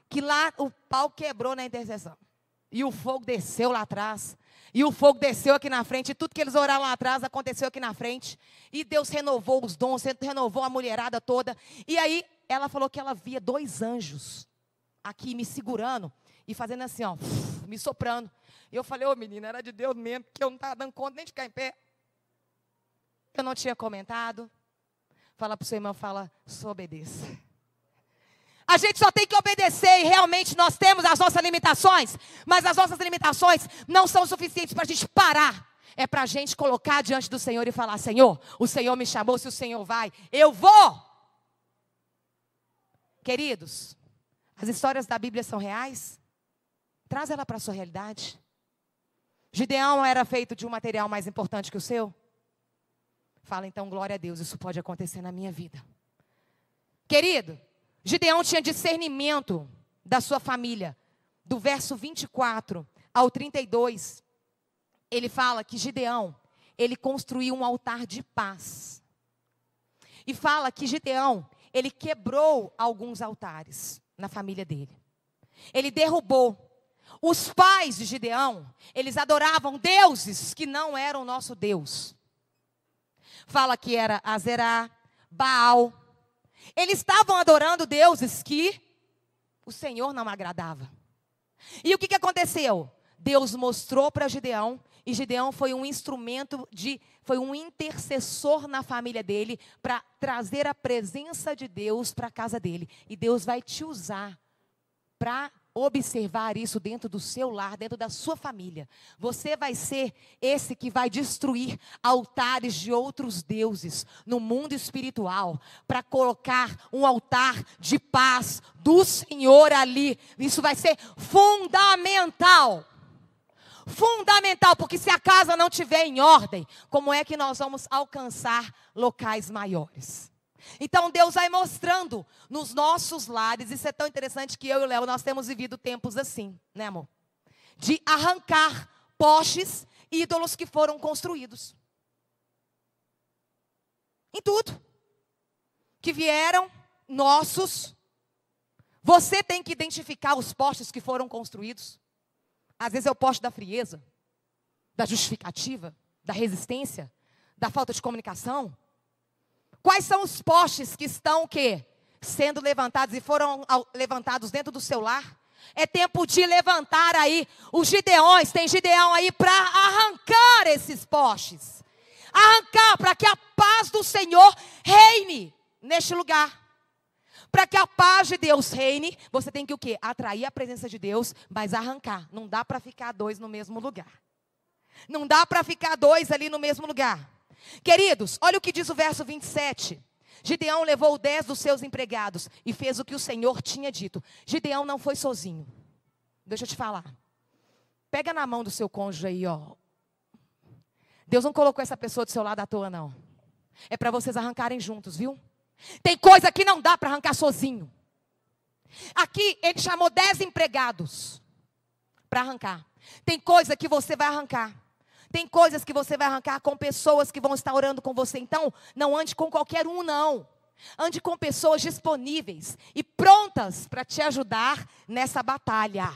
que lá o pau quebrou na intercessão. E o fogo desceu lá atrás. E o fogo desceu aqui na frente. E tudo que eles oraram lá atrás aconteceu aqui na frente. E Deus renovou os dons, renovou a mulherada toda. E aí ela falou que ela via 2 anjos aqui me segurando e fazendo assim, ó, me soprando. E eu falei, ô menina, era de Deus mesmo, porque eu não estava dando conta nem de ficar em pé. Eu não tinha comentado. Fala para o seu irmão, fala, só obedeça. A gente só tem que obedecer e realmente nós temos as nossas limitações. Mas as nossas limitações não são suficientes para a gente parar. É para a gente colocar diante do Senhor e falar, Senhor, o Senhor me chamou, se o Senhor vai, eu vou. Queridos, as histórias da Bíblia são reais? Traz ela para a sua realidade. Gideão era feito de um material mais importante que o seu? Fala então, glória a Deus, isso pode acontecer na minha vida. Querido, Gideão tinha discernimento da sua família. Do verso 24 ao 32, ele fala que Gideão, ele construiu um altar de paz. E fala que Gideão, ele quebrou alguns altares na família dele. Ele derrubou. Os pais de Gideão, eles adoravam deuses que não eram o nosso Deus. Fala que era Azerá, Baal. Eles estavam adorando deuses que o Senhor não agradava. E o que aconteceu? Deus mostrou para Gideão, e Gideão foi um instrumento, foi um intercessor na família dele, para trazer a presença de Deus para a casa dele. E Deus vai te usar para observar isso dentro do seu lar, dentro da sua família. Você vai ser esse que vai destruir altares de outros deuses no mundo espiritual, para colocar um altar de paz do Senhor ali. Isso vai ser fundamental. Fundamental, porque se a casa não estiver em ordem, como é que nós vamos alcançar locais maiores? Então Deus vai mostrando nos nossos lares. Isso é tão interessante que eu e o Léo, nós temos vivido tempos assim, né amor? De arrancar postes, ídolos que foram construídos. Em tudo. Que vieram nossos. Você tem que identificar os postes que foram construídos. Às vezes é o poste da frieza, da justificativa, da resistência, da falta de comunicação. Quais são os postes que estão o quê? Sendo levantados e foram levantados dentro do seu lar? É tempo de levantar aí os Gideões. Tem Gideão aí para arrancar esses postes. Arrancar para que a paz do Senhor reine neste lugar. Para que a paz de Deus reine, você tem que o quê? Atrair a presença de Deus, mas arrancar. Não dá para ficar 2 no mesmo lugar. Não dá para ficar 2 ali no mesmo lugar. Queridos, olha o que diz o verso 27. Gideão levou 10 dos seus empregados e fez o que o Senhor tinha dito. Gideão não foi sozinho. Deixa eu te falar. Pega na mão do seu cônjuge aí, ó. Deus não colocou essa pessoa do seu lado à toa, não. É para vocês arrancarem juntos, viu? Tem coisa que não dá para arrancar sozinho. Aqui ele chamou 10 empregados para arrancar. Tem coisa que você vai arrancar. Tem coisas que você vai arrancar com pessoas que vão estar orando com você. Então, não ande com qualquer um, não. Ande com pessoas disponíveis e prontas para te ajudar nessa batalha.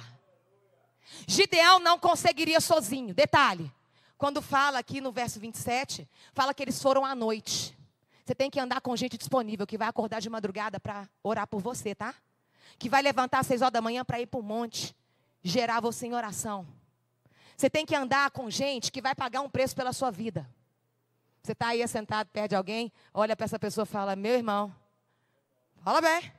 Gideão não conseguiria sozinho. Detalhe, quando fala aqui no verso 27, fala que eles foram à noite. Você tem que andar com gente disponível, que vai acordar de madrugada para orar por você, tá? Que vai levantar às 6 horas da manhã para ir para o monte, gerar você em oração. Você tem que andar com gente que vai pagar um preço pela sua vida. Você está aí sentado perto de alguém, olha para essa pessoa e fala, meu irmão, fala bem.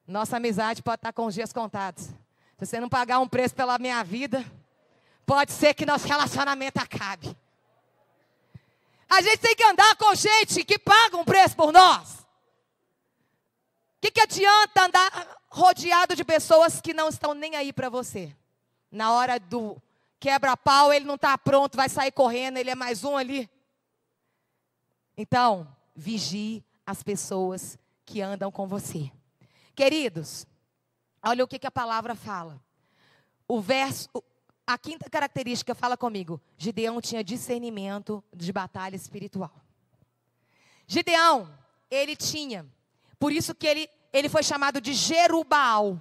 Nossa amizade pode estar com os dias contados. Se você não pagar um preço pela minha vida, pode ser que nosso relacionamento acabe. A gente tem que andar com gente que paga um preço por nós. O que adianta andar rodeado de pessoas que não estão nem aí para você? Na hora do quebra-pau, ele não está pronto, vai sair correndo, ele é mais um ali. Então, vigie as pessoas que andam com você. Queridos, olha o que a palavra fala. A quinta característica fala comigo. Gideão tinha discernimento de batalha espiritual. Gideão, ele tinha. Por isso que ele foi chamado de Jerubaal.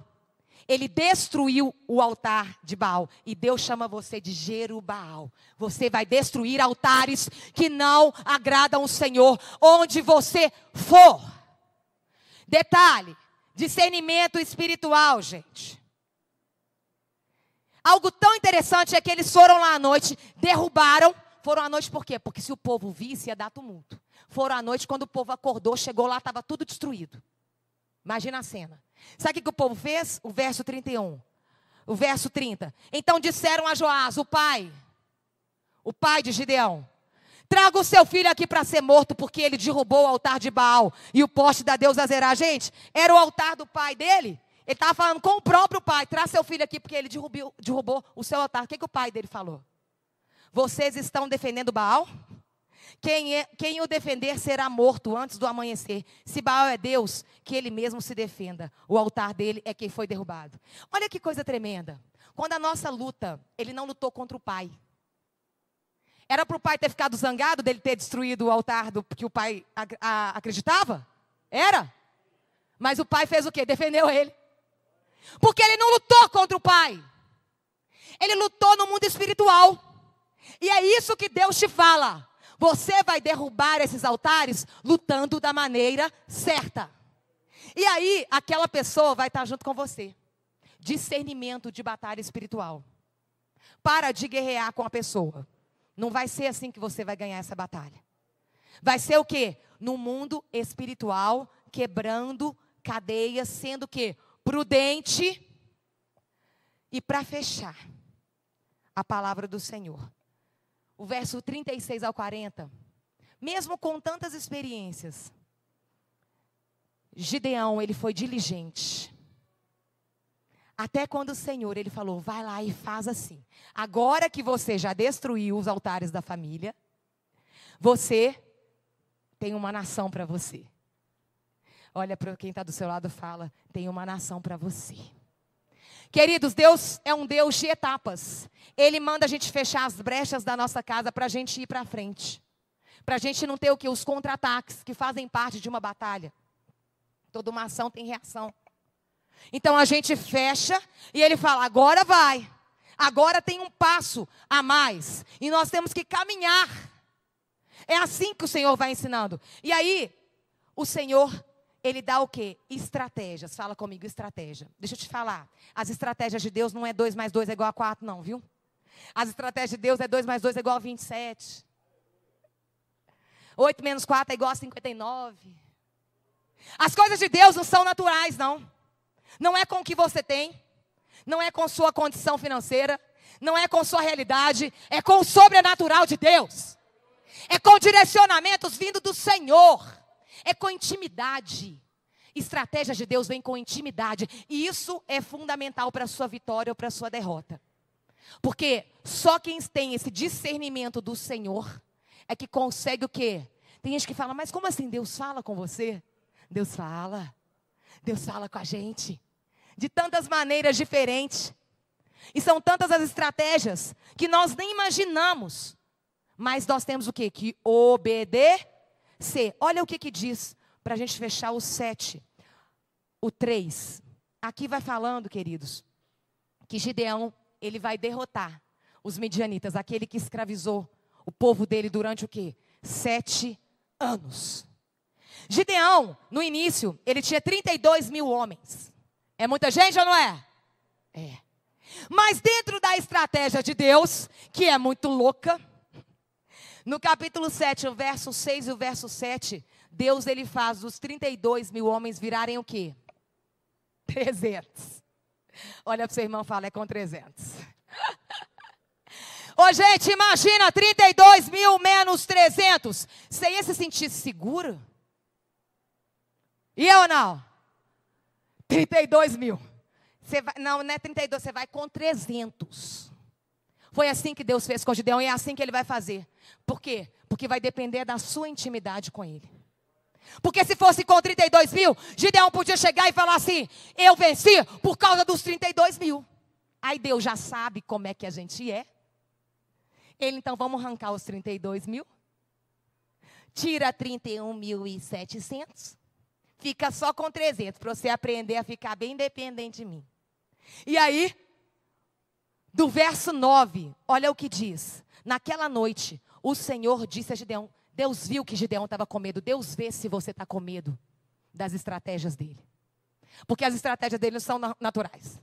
Ele destruiu o altar de Baal. E Deus chama você de Jerubaal. Você vai destruir altares que não agradam o Senhor, onde você for. Detalhe, discernimento espiritual, gente. Algo tão interessante é que eles foram lá à noite, derrubaram. Foram à noite por quê? Porque se o povo visse, ia dar tumulto. Foram à noite, quando o povo acordou, chegou lá, estava tudo destruído. Imagina a cena. Sabe o que o povo fez? O verso 31. O verso 30. Então disseram a Joás, o pai de Gideão, traga o seu filho aqui para ser morto, porque ele derrubou o altar de Baal e o poste da deusa Azerá. Gente, era o altar do pai dele. Ele estava falando com o próprio pai, traz seu filho aqui, porque ele derrubou o seu altar. O que o pai dele falou? Vocês estão defendendo Baal? Quem o defender será morto antes do amanhecer. Se Baal é Deus, que ele mesmo se defenda. O altar dele é quem foi derrubado. Olha que coisa tremenda. Quando a nossa luta, ele não lutou contra o pai. Era para o pai ter ficado zangado dele ter destruído o altar que o pai acreditava? Era. Mas o pai fez o quê? Defendeu ele. Porque ele não lutou contra o pai. Ele lutou no mundo espiritual. E é isso que Deus te fala. Você vai derrubar esses altares lutando da maneira certa. E aí, aquela pessoa vai estar junto com você. Discernimento de batalha espiritual. Para de guerrear com a pessoa. Não vai ser assim que você vai ganhar essa batalha. Vai ser o quê? No mundo espiritual, quebrando cadeias, sendo o quê? Prudente. E para fechar, a palavra do Senhor. O verso 36 ao 40. Mesmo com tantas experiências, Gideão, ele foi diligente. Até quando o Senhor, ele falou, vai lá e faz assim. Agora que você já destruiu os altares da família, você tem uma nação para você. Olha para quem está do seu lado e fala, tem uma nação para você. Queridos, Deus é um Deus de etapas. Ele manda a gente fechar as brechas da nossa casa para a gente ir para frente. Para a gente não ter o quê? Os contra-ataques que fazem parte de uma batalha. Toda uma ação tem reação. Então a gente fecha e ele fala, agora vai. Agora tem um passo a mais. E nós temos que caminhar. É assim que o Senhor vai ensinando. E aí, o Senhor, ele dá o quê? Estratégias. Fala comigo, estratégia. Deixa eu te falar. As estratégias de Deus não é 2 mais 2 é igual a 4, não, viu? As estratégias de Deus é 2 mais 2 é igual a 27. 8 menos 4 é igual a 59. As coisas de Deus não são naturais, não. Não é com o que você tem. Não é com sua condição financeira. Não é com sua realidade. É com o sobrenatural de Deus. É com direcionamentos vindo do Senhor. É com intimidade. Estratégias de Deus vêm com intimidade. E isso é fundamental para a sua vitória ou para a sua derrota. Porque só quem tem esse discernimento do Senhor é que consegue o quê? Tem gente que fala, mas como assim Deus fala com você? Deus fala. Deus fala com a gente. De tantas maneiras diferentes. E são tantas as estratégias que nós nem imaginamos. Mas nós temos o quê? Que obedecer. Olha o que diz, para a gente fechar o 7. O 3. Aqui vai falando, queridos, que Gideão, ele vai derrotar os midianitas, aquele que escravizou o povo dele durante o quê? 7 anos. Gideão, no início, ele tinha 32 mil homens. É muita gente ou não é? É. Mas dentro da estratégia de Deus, que é muito louca, no capítulo 7, o verso 6 e o verso 7, Deus ele faz os 32 mil homens virarem o quê? 300. Olha para o seu irmão e fala, é com 300. Ô gente, imagina 32 mil menos 300. Você ia se sentir seguro? E ou não? 32 mil. Você vai, não é 32, você vai com 300. Foi assim que Deus fez com Gideão e é assim que Ele vai fazer. Por quê? Porque vai depender da sua intimidade com Ele. Porque se fosse com 32 mil, Gideão podia chegar e falar assim, eu venci por causa dos 32 mil. Aí Deus já sabe como é que a gente é. Ele, então, vamos arrancar os 32 mil. Tira 31.700. Fica só com 300, para você aprender a ficar bem dependente de mim. E aí, do verso 9, olha o que diz. Naquela noite, o Senhor disse a Gideão, Deus viu que Gideão estava com medo. Deus vê se você está com medo das estratégias dele. Porque as estratégias dele não são naturais.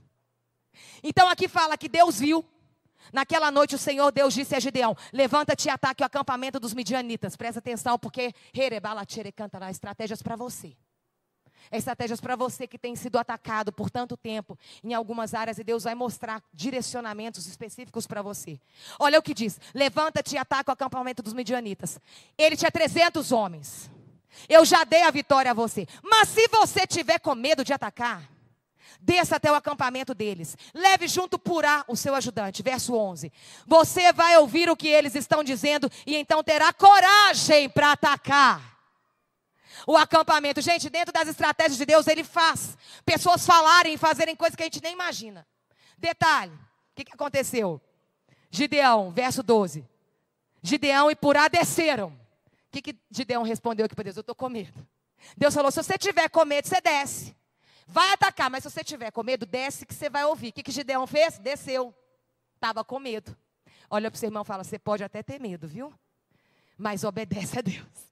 Então aqui fala que Deus viu. Naquela noite o Senhor Deus disse a Gideão, levanta-te e ataque o acampamento dos midianitas. Presta atenção porque cantará estratégias para você. Estratégias para você que tem sido atacado por tanto tempo em algumas áreas e Deus vai mostrar direcionamentos específicos para você. Olha o que diz, levanta-te e ataca o acampamento dos midianitas. Ele tinha 300 homens. Eu já dei a vitória a você. Mas se você tiver com medo de atacar, desça até o acampamento deles. Leve junto Purá, o seu ajudante. Verso 11. Você vai ouvir o que eles estão dizendo e então terá coragem para atacar o acampamento. Gente, dentro das estratégias de Deus, Ele faz pessoas falarem e fazerem coisas que a gente nem imagina. Detalhe, o que aconteceu? Gideão, verso 12. Gideão e Purá desceram. O que Gideão respondeu aqui para Deus? Eu estou com medo. Deus falou, se você tiver com medo, você desce. Vai atacar, mas se você tiver com medo, desce que você vai ouvir. O que Gideão fez? Desceu. Estava com medo. Olha para o seu irmão e fala, você pode até ter medo, viu? Mas obedece a Deus.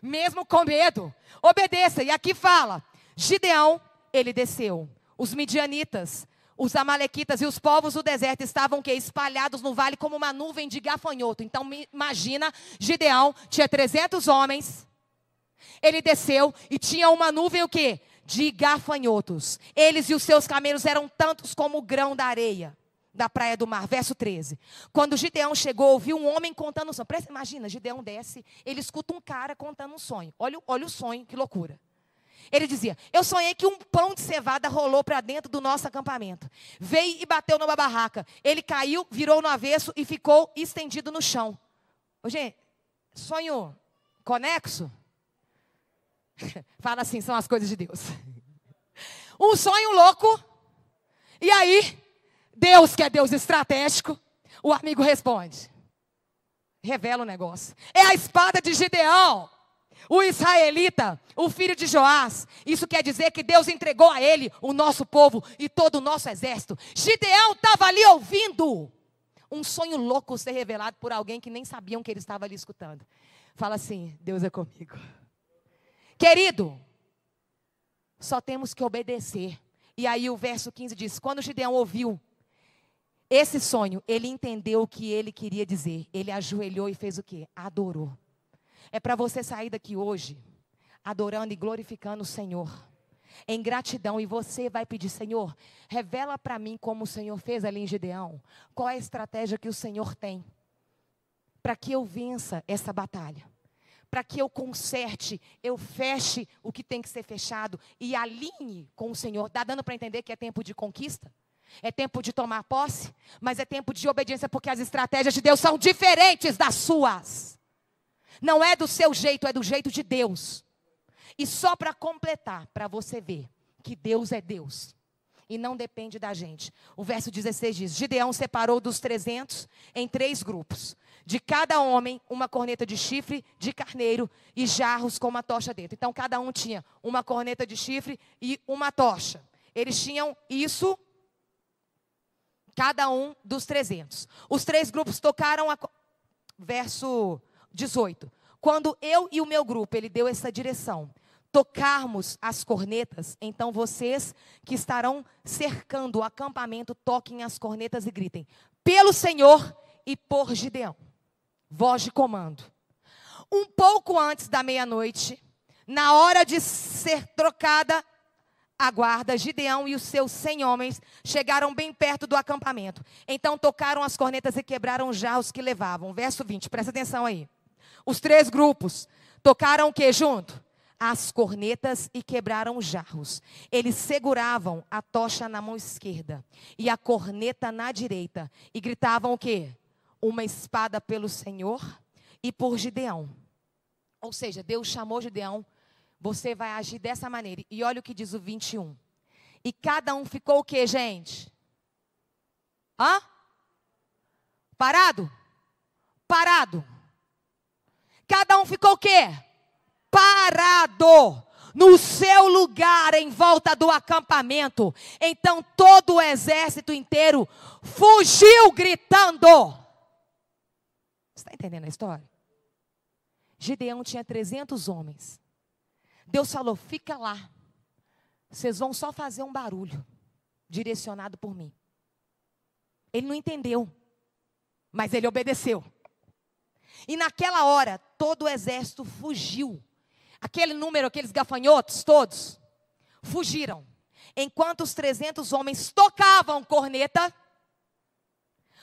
Mesmo com medo, obedeça. E aqui fala, Gideão, ele desceu. Os midianitas, os amalequitas e os povos do deserto estavam espalhados no vale como uma nuvem de gafanhoto. Então imagina, Gideão tinha 300 homens. Ele desceu e tinha uma nuvem o quê? De gafanhotos. Eles e os seus camelos eram tantos como o grão da areia da praia do mar. Verso 13. Quando Gideão chegou, ouviu um homem contando um sonho. Imagina, Gideão desce, ele escuta um cara contando um sonho. Olha o sonho, que loucura. Ele dizia, eu sonhei que um pão de cevada rolou para dentro do nosso acampamento. Veio e bateu numa barraca. Ele caiu, virou no avesso e ficou estendido no chão. Ô, gente, sonho conexo? Fala assim, são as coisas de Deus. Um sonho louco. E aí, Deus, que é Deus estratégico, o amigo responde. Revela o negócio. É a espada de Gideão, o israelita, o filho de Joás. Isso quer dizer que Deus entregou a ele o nosso povo e todo o nosso exército. Gideão estava ali ouvindo um sonho louco ser revelado por alguém que nem sabiam que ele estava ali escutando. Fala assim, Deus é comigo. Querido, só temos que obedecer. E aí o verso 15 diz, quando Gideão ouviu esse sonho, ele entendeu o que ele queria dizer. Ele ajoelhou e fez o quê? Adorou. É para você sair daqui hoje, adorando e glorificando o Senhor, em gratidão. E você vai pedir, Senhor, revela para mim como o Senhor fez ali em Gideão. Qual é a estratégia que o Senhor tem para que eu vença essa batalha. Para que eu conserte, eu feche o que tem que ser fechado e alinhe com o Senhor. Está dando para entender que é tempo de conquista? É tempo de tomar posse? Mas é tempo de obediência, porque as estratégias de Deus são diferentes das suas. Não é do seu jeito, é do jeito de Deus. E só para completar, para você ver que Deus é Deus e não depende da gente. O verso 16 diz, Gideão separou dos 300 em 3 grupos. De cada homem, uma corneta de chifre de carneiro e jarros com uma tocha dentro. Então, cada um tinha uma corneta de chifre e uma tocha. Eles tinham isso Cada um dos 300. Os 3 grupos tocaram verso 18. Quando eu e o meu grupo, ele deu essa direção, tocarmos as cornetas, então vocês que estarão cercando o acampamento, toquem as cornetas e gritem: pelo Senhor e por Gideão. Voz de comando. Um pouco antes da meia-noite, na hora de ser trocada a guarda, Gideão e os seus 100 homens chegaram bem perto do acampamento. Então tocaram as cornetas e quebraram os jarros que levavam. Verso 20, presta atenção aí. Os 3 grupos tocaram o que junto? As cornetas e quebraram os jarros. Eles seguravam a tocha na mão esquerda e a corneta na direita. E gritavam o quê? Uma espada pelo Senhor e por Gideão. Ou seja, Deus chamou Gideão. Você vai agir dessa maneira. E olha o que diz o 21. E cada um ficou o quê, gente? Hã? Parado? Parado. Cada um ficou o quê? Parado. No seu lugar, em volta do acampamento. Então todo o exército inteiro fugiu gritando. Você está entendendo a história? Gideão tinha 300 homens. Deus falou: fica lá. Vocês vão só fazer um barulho, direcionado por mim. Ele não entendeu, mas ele obedeceu. E naquela hora, todo o exército fugiu. Aquele número, aqueles gafanhotos todos, fugiram. Enquanto os 300 homens tocavam corneta,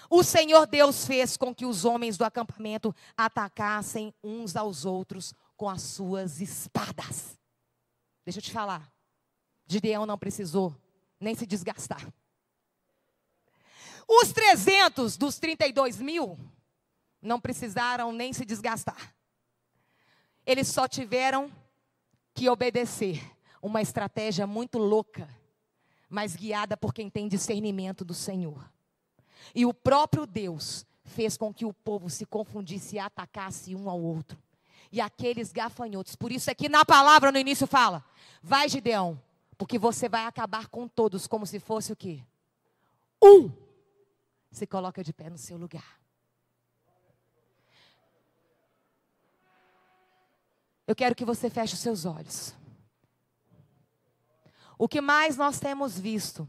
o Senhor Deus fez com que os homens do acampamento atacassem uns aos outros com as suas espadas. Deixa eu te falar. Gideão não precisou nem se desgastar. Os 300 dos 32.000 não precisaram nem se desgastar. Eles só tiveram que obedecer uma estratégia muito louca, mas guiada por quem tem discernimento do Senhor. E o próprio Deus fez com que o povo se confundisse e atacasse um ao outro. E aqueles gafanhotos, por isso é que na palavra no início fala: vai, Gideão, porque você vai acabar com todos como se fosse o quê? Se coloca de pé no seu lugar. Eu quero que você feche os seus olhos. O que mais nós temos visto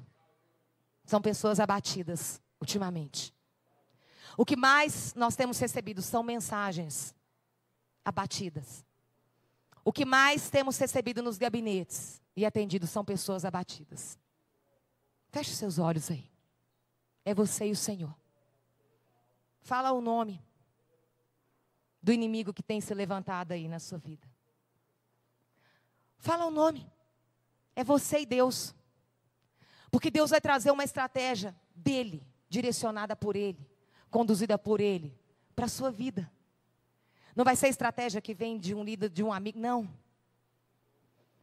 são pessoas abatidas ultimamente. O que mais nós temos recebido são mensagens abatidas. O que mais temos recebido nos gabinetes e atendido são pessoas abatidas. Feche os seus olhos aí. É você e o Senhor. Fala o nome do inimigo que tem se levantado aí na sua vida. Fala o nome. É você e Deus. Porque Deus vai trazer uma estratégia dele, direcionada por ele, conduzida por ele, para a sua vida. Não vai ser estratégia que vem de um líder, de um amigo, não.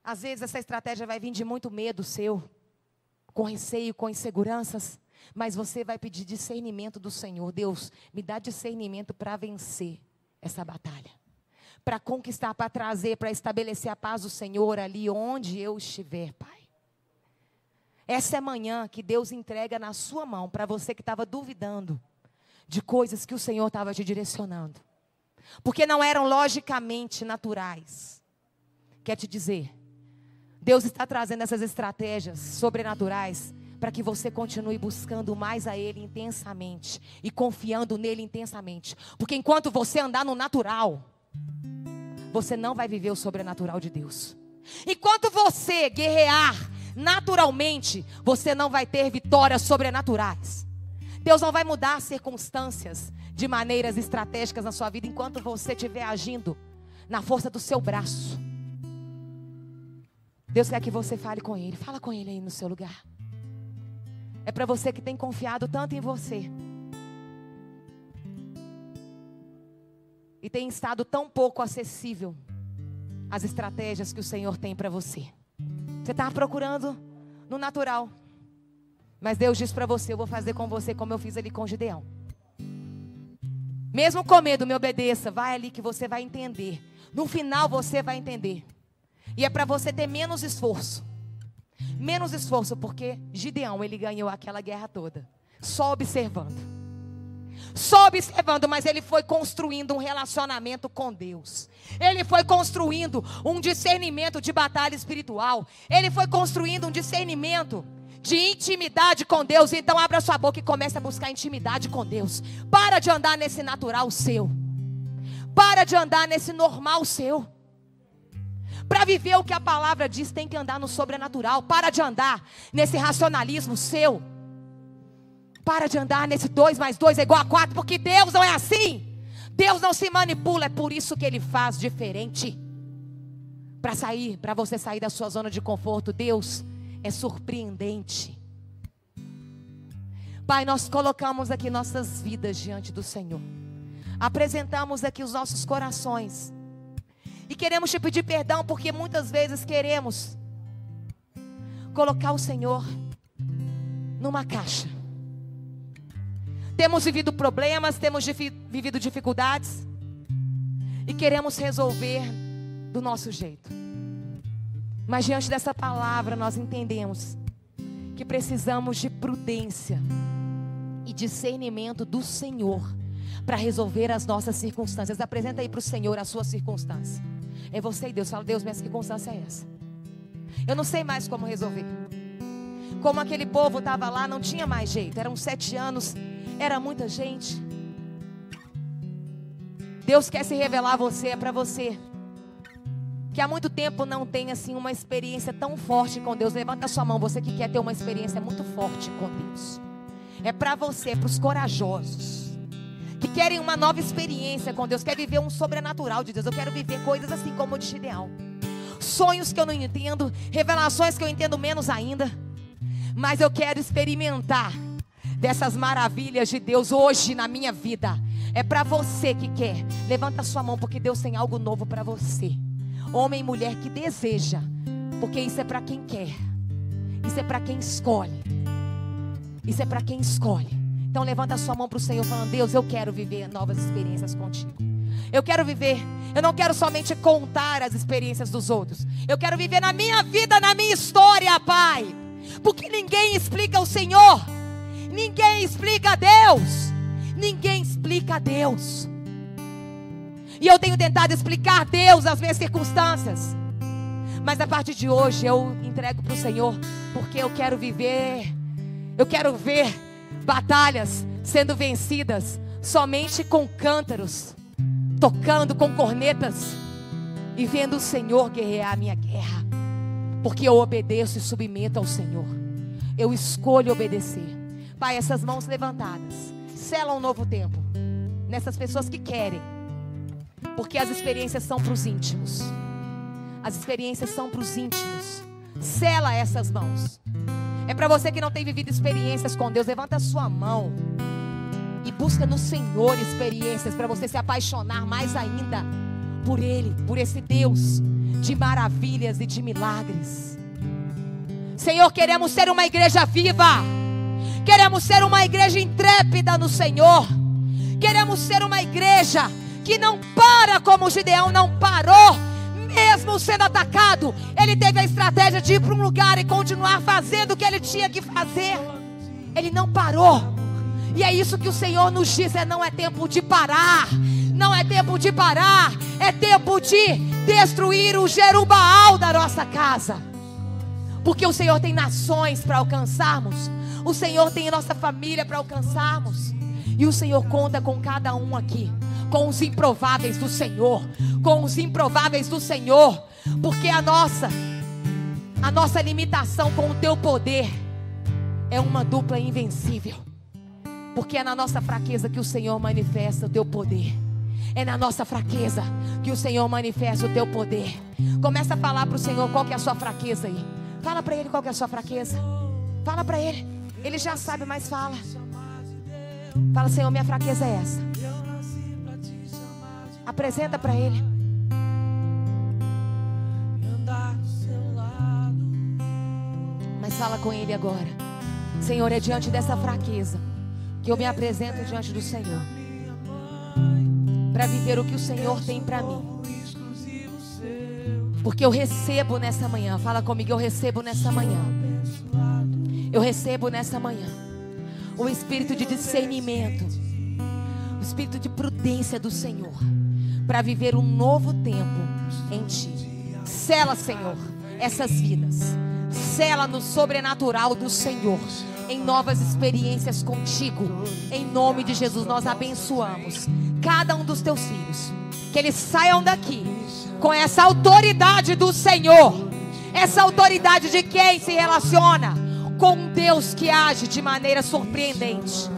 Às vezes essa estratégia vai vir de muito medo seu, com receio, com inseguranças. Mas você vai pedir discernimento do Senhor. Deus, me dá discernimento para vencer essa batalha. Para conquistar, para trazer, para estabelecer a paz do Senhor ali onde eu estiver, Pai. Essa é a manhã que Deus entrega na sua mão, para você que estava duvidando de coisas que o Senhor estava te direcionando. Porque não eram logicamente naturais. Quer te dizer, Deus está trazendo essas estratégias sobrenaturais para que você continue buscando mais a Ele intensamente e confiando nele intensamente. Porque enquanto você andar no natural, você não vai viver o sobrenatural de Deus. Enquanto você guerrear naturalmente, você não vai ter vitórias sobrenaturais. Deus não vai mudar circunstâncias de maneiras estratégicas na sua vida enquanto você estiver agindo na força do seu braço. Deus quer que você fale com Ele. Fala com Ele aí no seu lugar. É para você que tem confiado tanto em você e tem estado tão pouco acessível às estratégias que o Senhor tem para você. Você está procurando no natural, mas Deus diz para você: eu vou fazer com você como eu fiz ali com Gideão. Mesmo com medo, me obedeça. Vai ali que você vai entender. No final você vai entender. E é para você ter menos esforço. Menos esforço, porque Gideão, ele ganhou aquela guerra toda. Só observando. Só observando, mas ele foi construindo um relacionamento com Deus. Ele foi construindo um discernimento de batalha espiritual. Ele foi construindo um discernimento de intimidade com Deus. Então abra sua boca e comece a buscar intimidade com Deus. Para de andar nesse natural seu. Para de andar nesse normal seu. Para viver o que a palavra diz, tem que andar no sobrenatural. Para de andar nesse racionalismo seu. Para de andar nesse 2 mais 2 é igual a 4, porque Deus não é assim. Deus não se manipula, é por isso que Ele faz diferente. Para você sair da sua zona de conforto, Deus é surpreendente. Pai, nós colocamos aqui nossas vidas diante do Senhor. Apresentamos aqui os nossos corações. E queremos te pedir perdão, porque muitas vezes queremos colocar o Senhor numa caixa. Temos vivido problemas, temos vivido dificuldades e queremos resolver do nosso jeito. Mas diante dessa palavra nós entendemos que precisamos de prudência e discernimento do Senhor para resolver as nossas circunstâncias. Apresenta aí para o Senhor a sua circunstância. É você e Deus. Fala: Deus, minha circunstância é essa. Eu não sei mais como resolver. Como aquele povo estava lá, não tinha mais jeito. Eram 7 anos, era muita gente. Deus quer se revelar a você, é para você que há muito tempo não tem assim uma experiência tão forte com Deus. Levanta a sua mão, você que quer ter uma experiência muito forte com Deus. É para você, é para os corajosos que querem uma nova experiência com Deus, quer viver um sobrenatural de Deus. Eu quero viver coisas assim como o de Gideão. Sonhos que eu não entendo, revelações que eu entendo menos ainda, mas eu quero experimentar dessas maravilhas de Deus hoje na minha vida. É para você que quer. Levanta a sua mão, porque Deus tem algo novo para você. Homem e mulher que deseja, porque isso é para quem quer. Isso é para quem escolhe. Isso é para quem escolhe. Então levanta a sua mão para o Senhor, falando: Deus, eu quero viver novas experiências contigo. Eu quero viver. Eu não quero somente contar as experiências dos outros. Eu quero viver na minha vida, na minha história, Pai. Porque ninguém explica o Senhor. Ninguém explica a Deus. Ninguém explica a Deus. E eu tenho tentado explicar a Deus as minhas circunstâncias. Mas a partir de hoje eu entrego para o Senhor, porque eu quero viver. Eu quero ver batalhas sendo vencidas somente com cântaros, tocando com cornetas e vendo o Senhor guerrear a minha guerra. Porque eu obedeço e submeto ao Senhor. Eu escolho obedecer. Pai, essas mãos levantadas selam um novo tempo nessas pessoas que querem, porque as experiências são para os íntimos. As experiências são para os íntimos. Sela essas mãos. É para você que não tem vivido experiências com Deus. Levanta a sua mão e busca no Senhor experiências para você se apaixonar mais ainda por Ele, por esse Deus de maravilhas e de milagres. Senhor, queremos ser uma igreja viva. Queremos ser uma igreja intrépida no Senhor. Queremos ser uma igreja que não para como Gideão não parou. Mesmo sendo atacado, ele teve a estratégia de ir para um lugar e continuar fazendo o que ele tinha que fazer. Ele não parou. E é isso que o Senhor nos diz: não é tempo de parar. Não é tempo de parar. É tempo de destruir o Jerubaal da nossa casa. Porque o Senhor tem nações para alcançarmos. O Senhor tem a nossa família para alcançarmos. E o Senhor conta com cada um aqui, com os improváveis do Senhor. Com os improváveis do Senhor. Porque a nossa limitação com o teu poder é uma dupla invencível. Porque é na nossa fraqueza que o Senhor manifesta o teu poder. É na nossa fraqueza que o Senhor manifesta o teu poder. Começa a falar para o Senhor qual que é a sua fraqueza aí. Fala para Ele qual que é a sua fraqueza. Fala para Ele. Ele já sabe, mas fala. Fala: Senhor, minha fraqueza é essa. Apresenta para Ele. Mas fala com Ele agora. Senhor, é diante dessa fraqueza que eu me apresento diante do Senhor, para viver o que o Senhor tem para mim. Porque eu recebo nessa manhã. Fala comigo: eu recebo nessa manhã. Eu recebo nessa manhã o espírito de discernimento, o espírito de prudência do Senhor, para viver um novo tempo em Ti. Sela, Senhor, essas vidas. Sela no sobrenatural do Senhor, em novas experiências contigo. Em nome de Jesus, nós abençoamos cada um dos teus filhos, que eles saiam daqui com essa autoridade do Senhor, essa autoridade de quem se relaciona com um Deus que age de maneira surpreendente,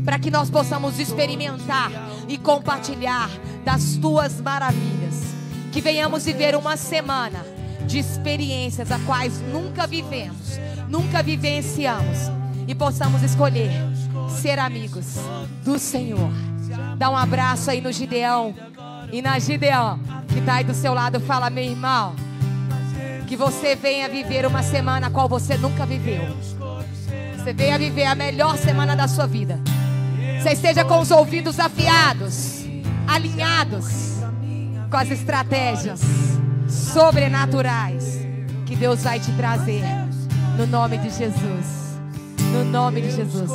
para que nós possamos experimentar e compartilhar das tuas maravilhas, que venhamos viver uma semana de experiências a quais nunca vivemos, nunca vivenciamos, e possamos escolher ser amigos do Senhor. Dá um abraço aí no Gideão e na Gideão, que está aí do seu lado. Fala: meu irmão, que você venha viver uma semana a qual você nunca viveu. Você venha viver a melhor semana da sua vida. Você esteja com os ouvidos afiados, alinhados com as estratégias sobrenaturais que Deus vai te trazer, no nome de Jesus. No nome de Jesus.